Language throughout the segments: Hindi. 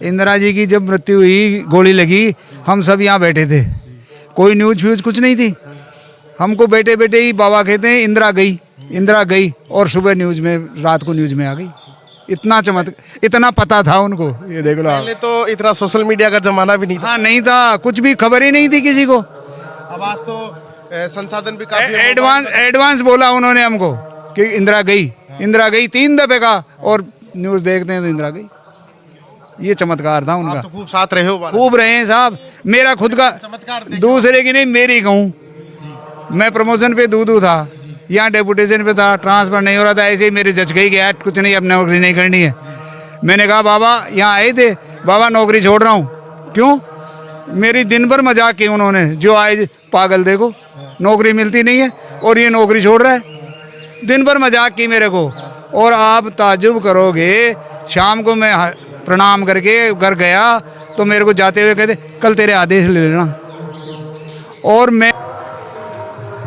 इंदिरा जी की जब मृत्यु हुई, गोली लगी, हम सब यहाँ बैठे थे, कोई न्यूज फ्यूज कुछ नहीं थी। हमको बैठे बैठे ही बाबा कहते हैं इंदिरा गई, इंदिरा गई, और सुबह न्यूज में, रात को न्यूज में आ गई। इतना इतना पता था उनको, ये देख लो आप। पहले तो इतना सोशल मीडिया का जमाना भी नहीं था। हाँ नहीं था, कुछ भी खबर ही नहीं थी किसी को। अब आज तो संसाधन भी काफी एडवांस बोला उन्होंने हमको कि इंदिरा गई, इंदिरा गई 3 दफे का, और न्यूज देखते हैं तो इंदिरा गई। ये चमत्कार था उनका। आप तो खूब साथ रहे हो। खूब रहे हैं साहब, मेरा खुद का चमत्कार दूसरे की नहीं, मेरी कहूँ। मैं प्रमोशन पे दूधू था, यहाँ डेपुटेशन पे था, ट्रांसफर नहीं हो रहा था, ऐसे ही मेरे जज गई गया, कुछ नहीं, अब नौकरी नहीं करनी है। मैंने कहा बाबा, यहाँ आए थे, बाबा नौकरी छोड़ रहा हूँ। क्यों? मेरी दिन भर मजाक की उन्होंने, जो आए पागल देखो, नौकरी मिलती नहीं है और ये नौकरी छोड़ रहा है। दिन भर मजाक की मेरे को, और आप ताज्जुब करोगे, शाम को मैं प्रणाम करके घर गया तो मेरे को जाते हुए कहते कल तेरे आदेश ले लेना। और मैं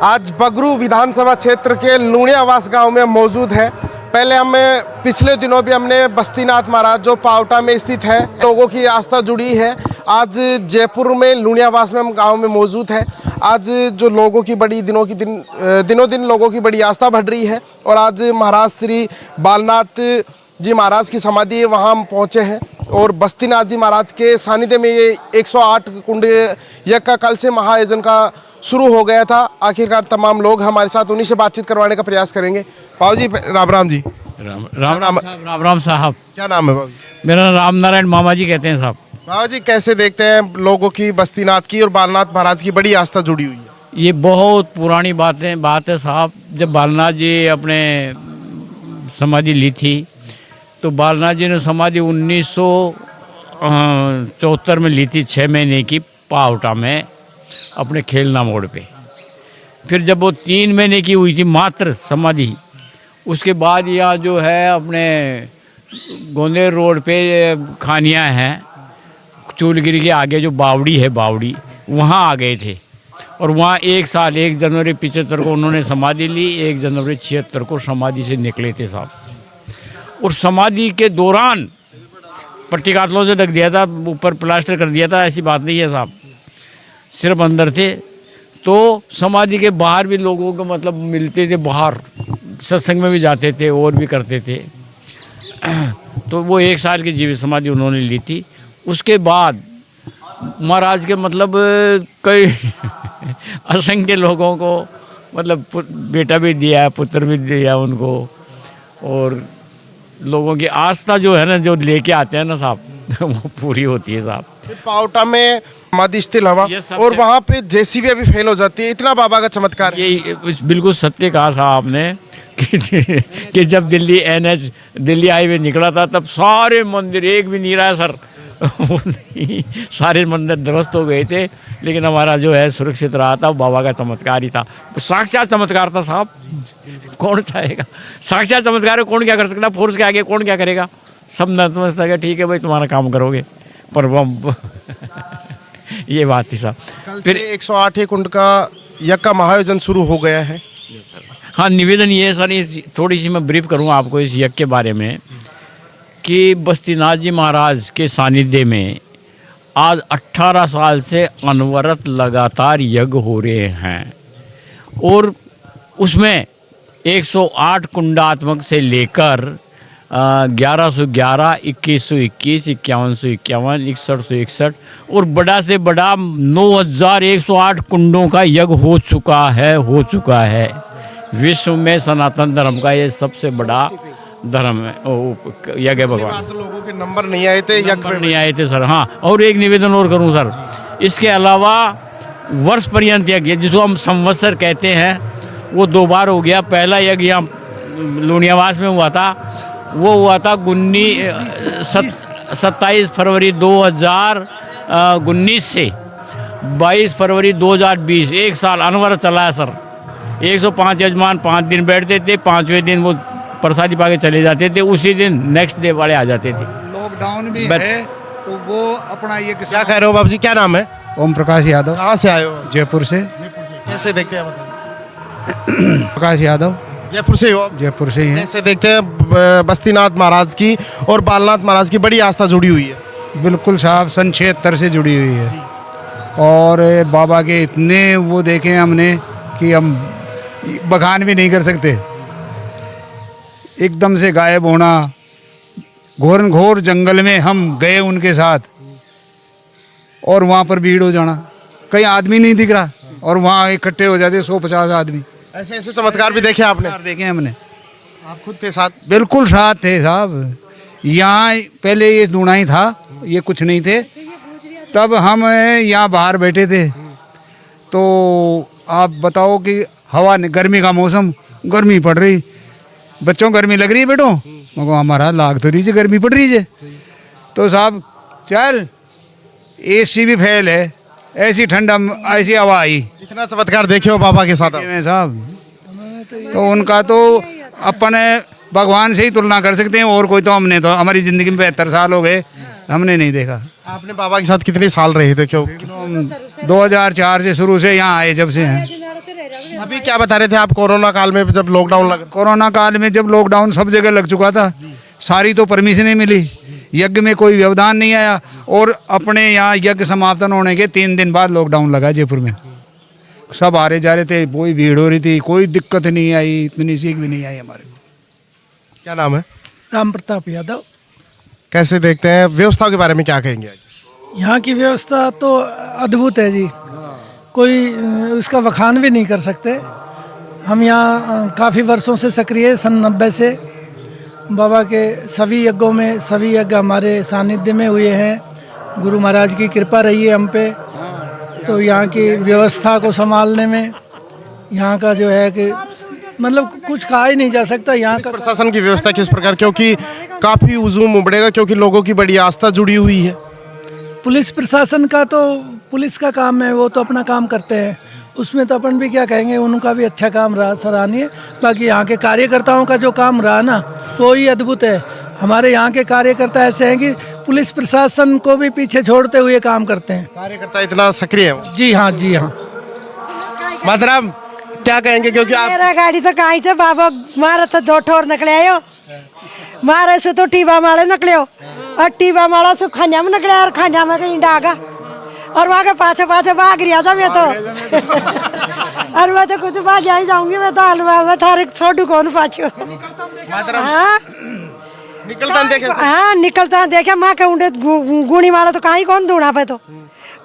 आज बगरू विधानसभा क्षेत्र के लूणियावास गांव में मौजूद है। पहले हमें पिछले दिनों भी हमने बस्तीनाथ महाराज जो पावटा में स्थित है, लोगों की आस्था जुड़ी है। आज जयपुर में लूणियावास में हम गांव में मौजूद है। आज जो लोगों की बड़ी दिनों दिन लोगों की बड़ी आस्था बढ़ रही है, और आज महाराज श्री बालनाथ जी महाराज की समाधि है, वहाँ हम पहुँचे हैं। और बस्तीनाथ जी महाराज के सानिध्य में ये 108 कुंड यज्ञ का कल से महाआयोजन का शुरू हो गया था। आखिरकार तमाम लोग हमारे साथ, उन्हीं से बातचीत करवाने का प्रयास करेंगे। बाबू जी राम राम जी। राम साहब। क्या नाम है बाबू जी? मेरा नाम राम नारायण मामा जी कहते हैं साहब। बाबा जी कैसे देखते हैं लोगों की बस्तीनाथ की और बालनाथ महाराज की बड़ी आस्था जुड़ी हुई है? ये बहुत पुरानी बात है साहब। जब बालनाथ जी अपने समाधि ली थी, तो बालनाथ जी ने समाधि 1974 में ली थी, 6 महीने की, पावटा में अपने खेलना मोड़ पे। फिर जब वो 3 महीने की हुई थी मात्र समाधि, उसके बाद यहाँ जो है अपने गोंदेर रोड पे खानियाँ हैं, चूलगिरी के आगे जो बावड़ी है, बावड़ी, वहाँ आ गए थे। और वहाँ 1 साल 1 जनवरी 75 को उन्होंने समाधि ली, 1 जनवरी 76 को समाधि से निकले थे साहब। और समाधि के दौरान पट्टी कातलों से ढक दिया था, ऊपर प्लास्टर कर दिया था, ऐसी बात नहीं है साहब, सिर्फ अंदर थे। तो समाधि के बाहर भी लोगों को मतलब मिलते थे, बाहर सत्संग में भी जाते थे और भी करते थे। तो वो 1 साल की जीवित समाधि उन्होंने ली थी। उसके बाद महाराज के मतलब कई असंख्य लोगों को मतलब बेटा भी दिया, पुत्र भी दिया उनको, और लोगों की आस्था जो है ना, जो लेके आते हैं ना साहब, वो पूरी होती है साहब। पावटा में समाधि स्थल हवा, और वहाँ पे जेसीबी अभी फेल हो जाती है, इतना बाबा का चमत्कार। ये बिल्कुल सत्य कहा साहब आपने कि जब दिल्ली NH दिल्ली हाईवे निकला था, तब सारे मंदिर, एक भी नहीं रहा सर, सारे मंदिर ध्वस्त हो गए थे, लेकिन हमारा जो है सुरक्षित रहा था। बाबा का चमत्कार ही था, साक्षात चमत्कार था साहब। कौन चाहेगा साक्षात चमत्कार, कौन क्या कर सकता, फोर्स के आगे कौन क्या करेगा। सब नतमस्तक है, ठीक है भाई तुम्हारा काम करोगे, पर वो ये बात थी साहब। फिर 108 कुंड का यज्ञ का महाआयोजन शुरू हो गया है। हाँ, निवेदन ये है सर, थोड़ी सी मैं ब्रीफ करूँ आपको इस यज्ञ के बारे में, कि बस्तीनाथ जी महाराज के सानिध्य में आज 18 साल से अनवरत लगातार यज्ञ हो रहे हैं, और उसमें 108 कुंडात्मक से लेकर 1111, 2121, 5151, 6161 और बड़ा से बड़ा 9108 कुंडों का यज्ञ हो चुका है। विश्व में सनातन धर्म का ये सबसे बड़ा धर्म है, यज्ञ भगवान। तो लोगों के नंबर नहीं आए थे, यज्ञ नहीं आए थे सर। हाँ, और एक निवेदन और करूँ सर, इसके अलावा वर्ष पर्यंत यज्ञ जिसको हम संवत्सर कहते हैं, वो 2 बार हो गया। पहला यज्ञ यहाँ लूणियावास में हुआ था, वो हुआ था 27 फरवरी 2019 से 22 फरवरी 2020, 1 साल अनवरत चला है सर। 105 यजमान 5 दिन बैठते थे, 5वें दिन वो प्रसादी पाके चले जाते थे, उसी दिन नेक्स्ट डे वाले आ जाते थे। लॉकडाउन भी है तो वो अपना ये क्या कह रहे हो बाबू जी, क्या नाम है? ओम प्रकाश यादव। कहाँ से आए हो? जयपुर से। कैसे देखते हैं प्रकाश यादव। जयपुर से हो? जयपुर से ही है। कैसे देखते हैं बस्तीनाथ महाराज की और बालनाथ महाराज की बड़ी आस्था जुड़ी हुई है? बिल्कुल साहब सन 76 से जुड़ी हुई है। और बाबा के इतने वो देखे हमने कि हम बखान भी नहीं कर सकते। एकदम से गायब होना, घोर घोर जंगल में हम गए उनके साथ और वहाँ पर भीड़ हो जाना, कहीं आदमी नहीं दिख रहा और वहाँ इकट्ठे हो जाते 150 आदमी। ऐसे ऐसे चमत्कार भी देखे आपने? देखे हमने। आप खुद थे साथ? बिल्कुल साथ थे साहब। यहाँ पहले ये दूना ही था, ये कुछ नहीं थे। तब हम यहाँ बाहर बैठे थे तो आप बताओ कि हवा गर्मी का मौसम, गर्मी पड़ रही, बच्चों गर्मी लग रही है बेटो, मगर हमारा लाग तो रही है गर्मी पड़ रही है। तो साहब चल एसी भी फेल है, ऐसी ठंडा ऐसी हवा आई। इतना चमत्कार देखे हो बाबा के साथ आप? में साहब तो उनका तो अपन भगवान से ही तुलना कर सकते हैं, और कोई तो हमने तो हमारी ज़िंदगी में 72 साल हो गए, हमने नहीं देखा। आपने बाबा के साथ कितने साल रहे थे? क्यों? 2004 से शुरू से यहाँ आए जब से हैं। अभी क्या बता रहे थे आप, कोरोना काल में जब लॉकडाउन लगा? कोरोना काल में जब लॉकडाउन सब जगह लग चुका था, सारी तो परमिशनें मिली, यज्ञ में कोई व्यवधान नहीं आया, और अपने यहाँ यज्ञ समापन होने के 3 दिन बाद लॉकडाउन लगा जयपुर में। सब आ रहे जा रहे थे, कोई भीड़ हो रही थी, कोई दिक्कत नहीं आई, इतनी सीख भी नहीं आई हमारे को। क्या नाम है? राम प्रताप यादव। कैसे देखते हैं व्यवस्था के बारे में, क्या कहेंगे आज? यहाँ की व्यवस्था तो अद्भुत है जी, कोई उसका बखान भी नहीं कर सकते। हम यहाँ काफ़ी वर्षों से सक्रिय हैं, सन 90 से बाबा के सभी यज्ञों में, सभी यज्ञ हमारे सानिध्य में हुए हैं। गुरु महाराज की कृपा रही है हम पे। तो यहाँ की व्यवस्था को संभालने में यहाँ का जो है कि मतलब कुछ कहा ही नहीं जा सकता यहाँ का। प्रशासन की व्यवस्था किस प्रकार, क्योंकि काफ़ी हुजूम उमड़ेगा, क्योंकि लोगों की बड़ी आस्था जुड़ी हुई है। पुलिस प्रशासन का तो पुलिस का काम है, वो तो अपना काम करते हैं, उसमें तो अपन भी क्या कहेंगे, उनका भी अच्छा काम रहा, सराहनीय। बाकी यहाँ के कार्यकर्ताओं का जो काम रहा ना, वो ही अद्भुत है। हमारे यहाँ के कार्यकर्ता ऐसे हैं कि पुलिस प्रशासन को भी पीछे छोड़ते हुए काम करते हैं। कार्यकर्ता इतना सक्रिय है? जी हाँ, जी हाँ। माधराम क्या कहेंगे, क्योंकि आप मेरा गाड़ी तो कहीं से बाबा मारा तो 2 ठोर निकले आयो, मारे से तो टीबा माले निकले हो, और टीबा माला से खांजा में निकले, और खांजा में कहीं डागा, और वहाँ के पाछे पाछे भाग रहा था मैं तो। और मैं तो कुछ भाग ही जाऊंगी, मैं तो हलवा में थारे छोटू कौन पाछू। हाँ निकलता देखे? हाँ निकलता देखे, माँ के ऊँटे गुणी वाला तो कहीं कौन दूना पे, तो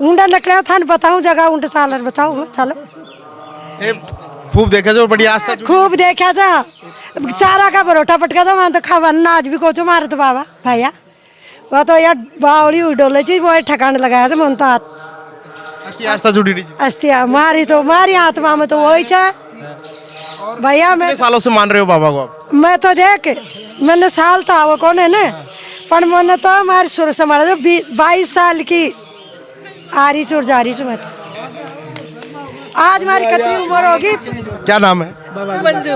ऊँटा निकले थान बताऊँ जगह ऊँट सालर बताऊँ। चलो खूब देखा जो बड़ी आस्था जुड़ी। खूब देखा जा, चारा का परोठा पटका था वहाँ तो खावा नाच भी कोचो मारे तो बाबा भैया, वो तो यार बावली हुई डोले चीज वो ठकाने लगाया था मन तो की आस्था जुड़ी रही। अस्तिया मारी तो मारी आत्मा में तो वही चाह भैया। मैं कितने सालों से मान रहे हो बाबा को आप? मैं तो देख मैंने साल तो वो कौन है ना, पर मैंने तो हमारी शुरू से मारा जो 22 साल की आ रही चुर जा रही हूँ मैं तो। आज हमारी कितनी उम्र होगी? क्या नाम है? मंजू।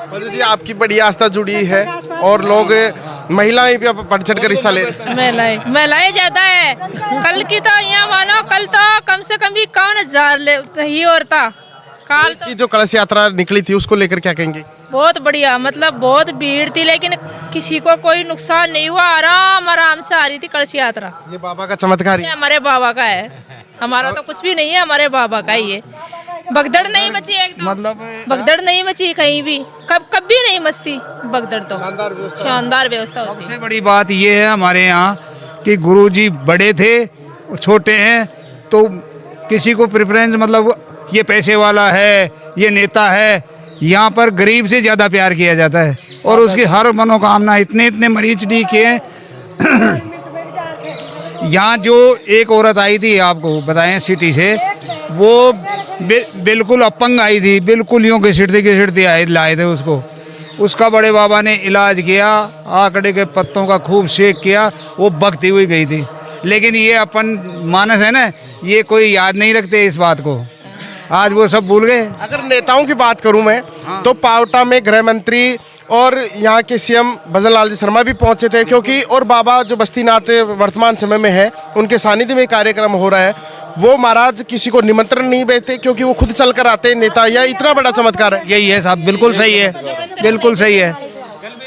मंजू जी, आपकी बड़ी आस्था जुड़ी है और लोग महिलाएं भी बढ़ चढ़ कर हिस्सा ले रही हैं। महिलाएं ज्यादा है। कल की तो यहाँ मानो, कल तो कम से कम भी 51,000 ही और था। काल तो की जो कलश यात्रा निकली थी उसको लेकर क्या कहेंगे? बहुत बढ़िया, मतलब बहुत भीड़ थी, लेकिन किसी को कोई नुकसान नहीं हुआ, आराम आराम से आ रही थी कलश यात्रा। ये बाबा का चमत्कार ही ये हमारे बाबा का है, हमारा तो कुछ भी नहीं है, हमारे बाबा का ही है। भगदड़ नहीं मची एकदम, मतलब भगदड़ नहीं मची कहीं भी, कभी नहीं मचती भगदड़ तो। शानदार व्यवस्था होती है। सबसे बड़ी बात ये है हमारे यहाँ कि गुरुजी बड़े थे, छोटे हैं, तो किसी को प्रेफरेंस मतलब ये पैसे वाला है, ये नेता है, यहाँ पर गरीब से ज़्यादा प्यार किया जाता है और उसकी हर मनोकामना। इतने इतने मरीज ठीक है। यहाँ जो एक औरत आई थी आपको बताएं सिटी से, वो बिल्कुल अपंग आई थी, बिल्कुल यूँ घिसटते आए लाए थे उसको। उसका बड़े बाबा ने इलाज किया, आकड़े के पत्तों का खूब सेक किया, वो बकती हुई गई थी। लेकिन ये अपन मानस है ना, ये कोई याद नहीं रखते इस बात को, आज वो सब भूल गए। अगर नेताओं की बात करूं मैं तो पावटा में गृह मंत्री और यहाँ के सीएम भजन लाल जी शर्मा भी पहुंचे थे, क्योंकि और बाबा जो बस्तीनाथ वर्तमान समय में है उनके सानिध्य में कार्यक्रम हो रहा है। वो महाराज किसी को निमंत्रण नहीं भेजते, क्योंकि वो खुद चल कर आते हैं नेता। यह इतना बड़ा चमत्कार है। यही है साहब, बिल्कुल सही है, बिल्कुल सही है।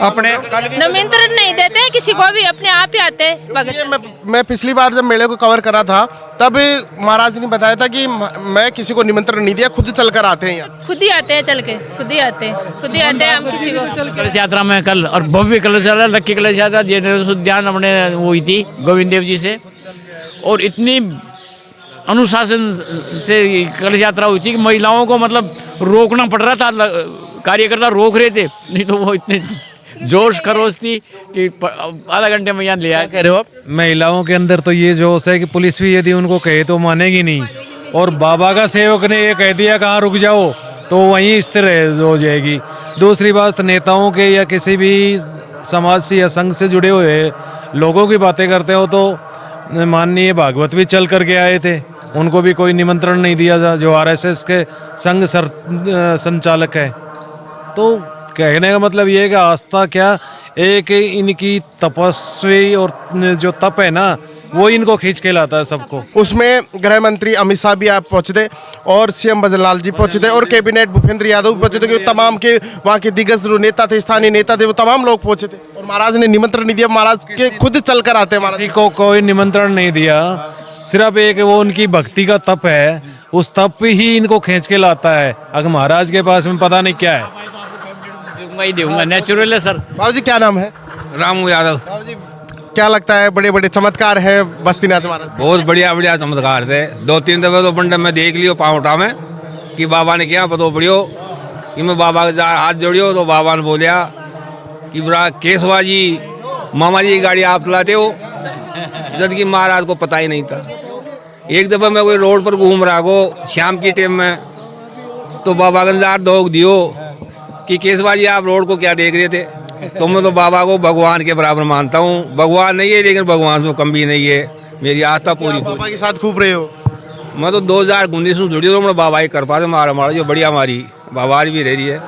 अपने कल भी निमंत्रण नहीं देते हैं किसी को भी, अपने आप ही आते हैं भगत। ये मैं पिछली बार जब मेले को कवर करा था तब महाराज ने बताया था कि मैं किसी को निमंत्रण नहीं दिया, खुद चलकर आते हैं यहाँ। खुद ही आते हैं, चल के खुद ही आते हैं, खुद ही आते हैं, हम किसी को। कलश यात्रा में कल और भव्य कलश यात्रा, लक्की कलश यात्रा जनरल उद्यान अपने वो हुई थी गोविंद देव जी से, और इतनी अनुशासन से कलश यात्रा हुई थी कि महिलाओं को मतलब रोकना पड़ रहा था, कार्यकर्ता रोक रहे थे, नहीं तो वो इतने जोश खरोश थी कि आधा घंटे में यहाँ ले आए। कह रहे हो आप? महिलाओं के अंदर तो ये जोश है कि पुलिस भी यदि उनको कहे तो मानेगी नहीं, और बाबा का सेवक ने ये कह दिया कहाँ रुक जाओ तो वहीं स्थिर हो जाएगी। दूसरी बात, नेताओं के या किसी भी समाज से या संघ से जुड़े हुए लोगों की बातें करते हो तो माननीय भागवत भी चल करके आए थे, उनको भी कोई निमंत्रण नहीं दिया था, जो आरएसएस के संघ संचालक है। तो कहने का मतलब ये है कि आस्था क्या, एक इनकी तपस्वी और जो तप है ना वो इनको खींच के लाता है सबको। उसमें गृह मंत्री अमित शाह भी आप पहुंचे थे और सीएम भजनलाल जी पहुंचे थे और कैबिनेट भूपेंद्र यादव भी पहुंचे थे, कि तमाम के वहाँ के दिग्गज जो नेता थे, स्थानीय नेता थे, वो तमाम लोग पहुंचे थे और महाराज ने निमंत्रण नहीं दिया। महाराज के खुद चल कर आते हैं। महाराज किसी को कोई निमंत्रण नहीं दिया, सिर्फ एक वो उनकी भक्ति का तप है, उस तप ही इनको खींच के लाता है। अगर महाराज के पास में पता नहीं क्या है, दूंगा ही दूंगा, नेचुरल है सर। बाबू जी क्या नाम है? रामू यादव। बाबू जी क्या लगता है, बड़े बड़े चमत्कार है बस्तीनाथ महाराज? बहुत बढ़िया बढ़िया चमत्कार थे। 2-3 दफे तो पंडित में देख लियो पावटा में कि बाबा ने क्या पतो पड़ियो कि मैं बाबा के हाथ जोड़ियो तो बाबा ने बोलिया कि बड़ा केशवा जी मामा जी की गाड़ी आप चलाते हो, जबकि महाराज को पता ही नहीं था। एक दफा मैं कोई रोड पर घूम रहा को शाम की टाइम में, तो बाबा गंजार दोग दियो कि केशवा जी आप रोड को क्या देख रहे थे। तो मैं तो बाबा को भगवान के बराबर मानता हूँ, भगवान नहीं है लेकिन भगवान में कम भी नहीं है, मेरी आस्था पूरी। बाबा के साथ खूब रहे हो? मैं तो 2019 में जुड़ी तो मैं बाबा ही कर पाते, मारा जो बढ़िया हमारी बाबा भी रह रही है,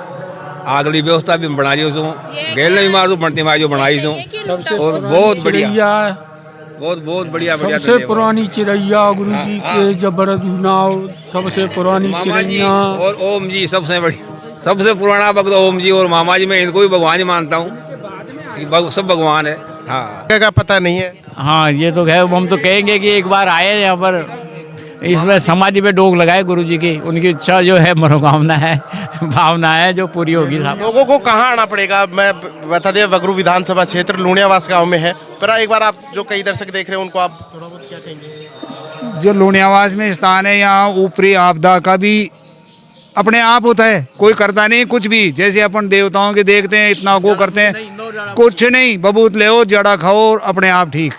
आगली व्यवस्था भी बना रही हूँ, गैल नहीं मार दो बनती मारी जो बनाई हूँ, और बहुत बढ़िया बहुत बढ़िया बढ़िया। सबसे पुरानी चिड़ैया गुरु जी के जबरदस्त नाव, सबसे पुरानी मामा जी चिड़ैया और ओम जी सबसे बढ़िया, सबसे पुराना भक्त ओम जी और मामा जी। मैं इनको भी भगवान ही मानता हूँ, सब भगवान है। हाँ क्या पता नहीं है? हाँ ये तो है, हम तो कहेंगे कि एक बार आए यहाँ पर, इसमें समाधि पे डोग लगाए गुरु जी की, उनकी इच्छा जो है, मनोकामना है, भावना है जो पूरी होगी साहब। लोगों को कहाँ आना पड़ेगा? मैं बता दें बगरू विधानसभा क्षेत्र लूणियावास गांव में है, पर एक बार आप जो कई दर्शक देख रहे हैं उनको आप थोड़ा बहुत क्या कहेंगे? जो लूणियावास में स्थान है, यहाँ ऊपरी आपदा का भी अपने आप होता है, कोई करता नहीं कुछ भी। जैसे अपन देवताओं के देखते हैं इतना वो करते हैं, कुछ नहीं, बबूत ले जड़ा खाओ अपने आप ठीक।